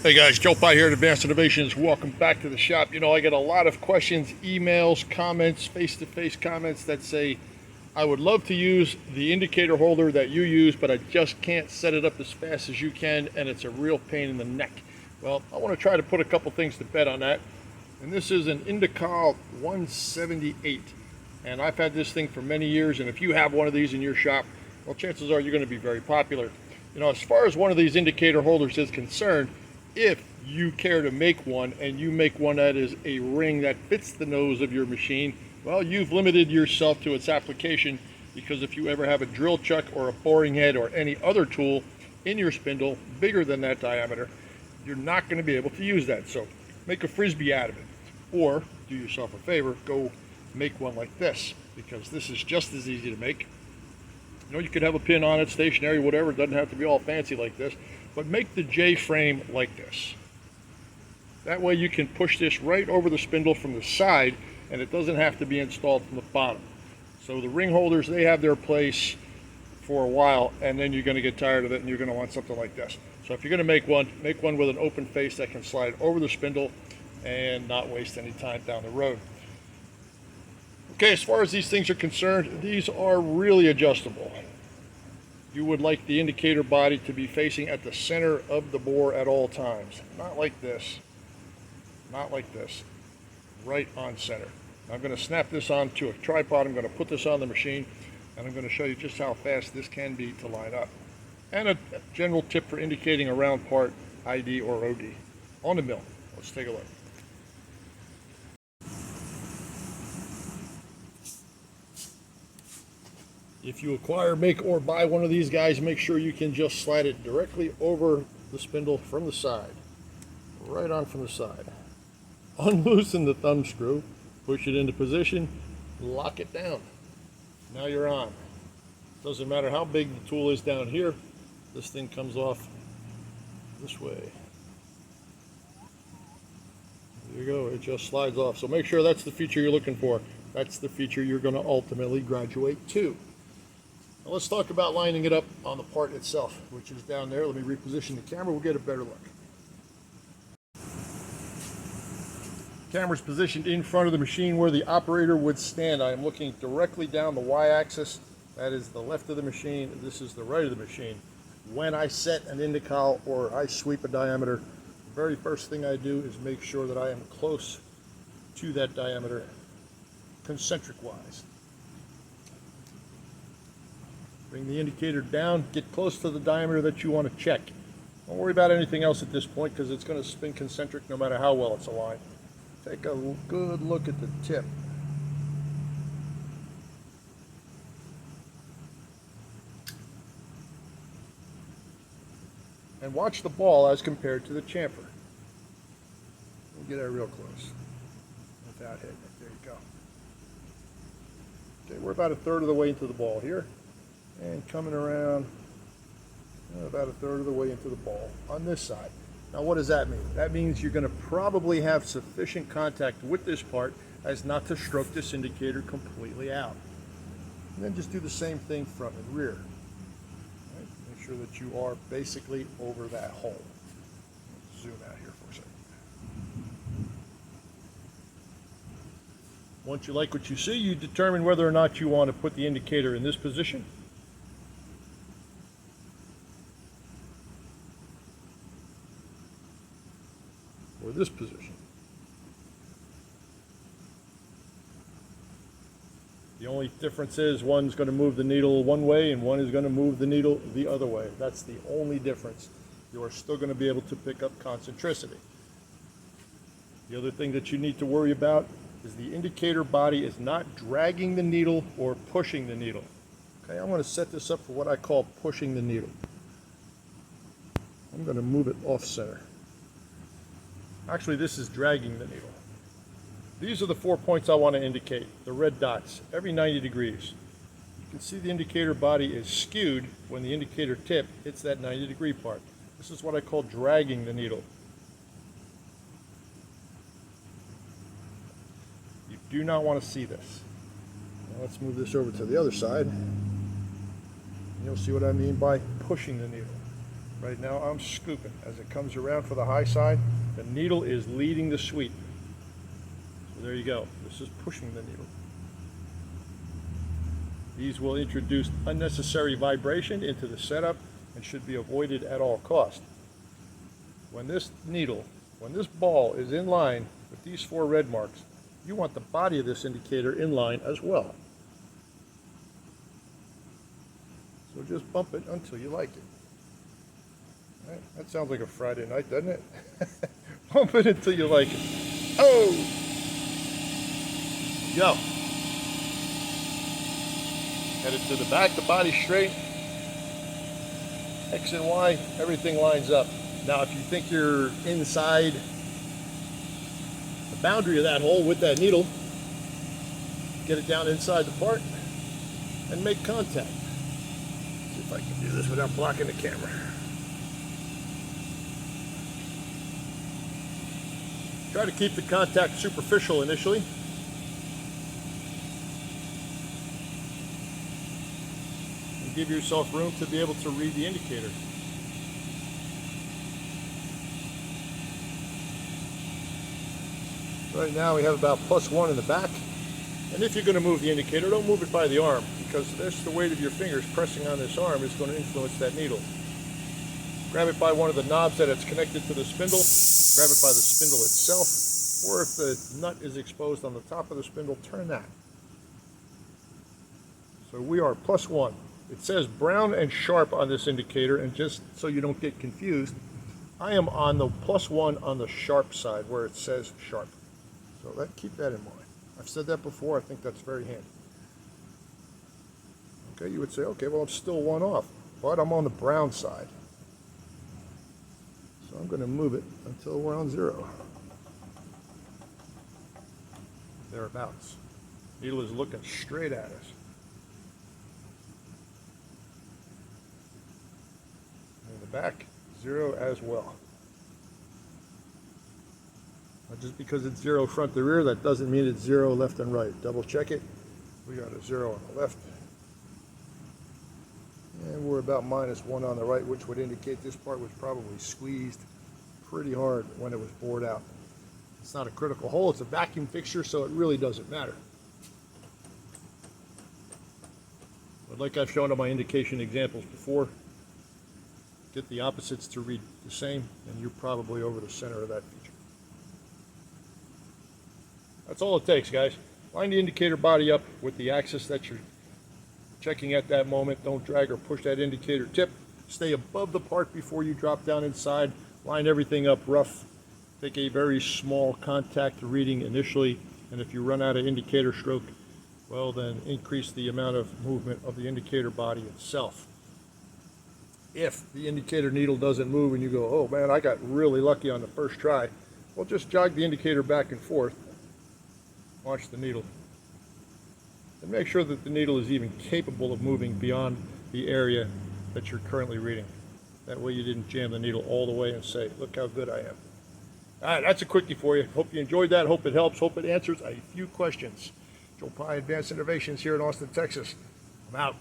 Hey guys, Joe Pye here at Advanced Innovations. Welcome back to the shop. You know, I get a lot of questions, emails, comments, face-to-face comments that say, I would love to use the indicator holder that you use, but I just can't set it up as fast as you can, and it's a real pain in the neck. Well, I want to try to put a couple things to bed on that. And this is an Indecal 178. And I've had this thing for many years, and if you have one of these in your shop, well, chances are you're going to be very popular. You know, as far as one of these indicator holders is concerned, if you care to make one and you make one that is a ring that fits the nose of your machine, well, you've limited yourself to its application, because if you ever have a drill chuck or a boring head or any other tool in your spindle bigger than that diameter, you're not going to be able to use that. So make a frisbee out of it, or do yourself a favor, go make one like this, because this is just as easy to make. You know, you could have a pin on it, stationary, whatever. It doesn't have to be all fancy like this. But make the J frame like this. That way you can push this right over the spindle from the side, and it doesn't have to be installed from the bottom. So the ring holders, they have their place for a while, and then you're going to get tired of it and you're going to want something like this. So if you're going to make one with an open face that can slide over the spindle and not waste any time down the road. Okay, as far as these things are concerned, these are really adjustable. You would like the indicator body to be facing at the center of the bore at all times. Not like this. Not like this. Right on center. I'm going to snap this onto a tripod. I'm going to put this on the machine, and I'm going to show you just how fast this can be to line up. And a general tip for indicating a round part, ID or OD. On the mill. Let's take a look. If you acquire, make, or buy one of these guys, make sure you can just slide it directly over the spindle from the side. Right on from the side. Unloosen the thumb screw, push it into position, lock it down. Now you're on. Doesn't matter how big the tool is down here, this thing comes off this way. There you go, it just slides off. So make sure that's the feature you're looking for. That's the feature you're going to ultimately graduate to. Now let's talk about lining it up on the part itself, which is down there. Let me reposition the camera, we'll get a better look. Camera's positioned in front of the machine where the operator would stand. I am looking directly down the y-axis. That is the left of the machine, this is the right of the machine. When I set an Indecal or I sweep a diameter, the very first thing I do is make sure that I am close to that diameter, concentric wise. Bring the indicator down, get close to the diameter that you want to check. Don't worry about anything else at this point, because it's going to spin concentric no matter how well it's aligned. Take a good look at the tip. And watch the ball as compared to the chamfer. We'll get it real close without hitting it. There you go. Okay, we're about a third of the way into the ball here. And coming around about a third of the way into the ball on this side. Now what does that mean? That means you're going to probably have sufficient contact with this part as not to stroke this indicator completely out. And then just do the same thing front and rear. Right? Make sure that you are basically over that hole. Let's zoom out here for a second. Once you like what you see, you determine whether or not you want to put the indicator in this position, or this position. The only difference is one's going to move the needle one way and one is going to move the needle the other way. That's the only difference. You are still going to be able to pick up concentricity. The other thing that you need to worry about is the indicator body is not dragging the needle or pushing the needle. Okay, I'm going to set this up for what I call pushing the needle. I'm going to move it off center. Actually, this is dragging the needle. These are the 4 points I want to indicate, the red dots, every 90 degrees. You can see the indicator body is skewed when the indicator tip hits that 90-degree part. This is what I call dragging the needle. You do not want to see this. Now let's move this over to the other side. You'll see what I mean by pushing the needle. Right now I'm scooping. As it comes around for the high side, the needle is leading the sweep. So there you go. This is pushing the needle. These will introduce unnecessary vibration into the setup and should be avoided at all costs. When this ball is in line with these 4 red marks, you want the body of this indicator in line as well. So just bump it until you like it. All right, that sounds like a Friday night, doesn't it? Bump it until you like it. Oh! Go. Head it to the back, the body straight. X and Y, everything lines up. Now if you think you're inside the boundary of that hole with that needle, get it down inside the part and make contact. See if I can do this without blocking the camera. Try to keep the contact superficial initially. And give yourself room to be able to read the indicator. Right now we have about +1 in the back. And if you're going to move the indicator, don't move it by the arm, because the weight of your fingers pressing on this arm is going to influence that needle. Grab it by one of the knobs that it's connected to the spindle. Grab it by the spindle itself, or if the nut is exposed on the top of the spindle, turn that. So we are +1. It says brown and sharp on this indicator, and just so you don't get confused, I am on the +1 on the sharp side where it says sharp. So keep that in mind. I've said that before. I think that's very handy. Okay, you would say, okay, well, I'm still 1 off, but I'm on the brown side. So I'm going to move it until we're on 0. Thereabouts. Needle is looking straight at us. In the back, 0 as well. Now just because it's 0 front to rear, that doesn't mean it's 0 left and right. Double check it. We got a 0 on the left. And we're about -1 on the right, which would indicate this part was probably squeezed pretty hard when it was bored out. It's not a critical hole, it's a vacuum fixture, so it really doesn't matter. But like I've shown on my indication examples before, get the opposites to read the same, and you're probably over the center of that feature. That's all it takes, guys. Line the indicator body up with the axis that you're checking at that moment. Don't drag or push that indicator tip. Stay above the part before you drop down inside. Line everything up rough. Take a very small contact reading initially, and if you run out of indicator stroke, well, then increase the amount of movement of the indicator body itself. If the indicator needle doesn't move and you go, oh man, I got really lucky on the first try, well, just jog the indicator back and forth. Watch the needle. And make sure that the needle is even capable of moving beyond the area that you're currently reading. That way you didn't jam the needle all the way and say, look how good I am. All right, that's a quickie for you. Hope you enjoyed that. Hope it helps. Hope it answers a few questions. Joe Pye, Advanced Innovations here in Austin, Texas. I'm out.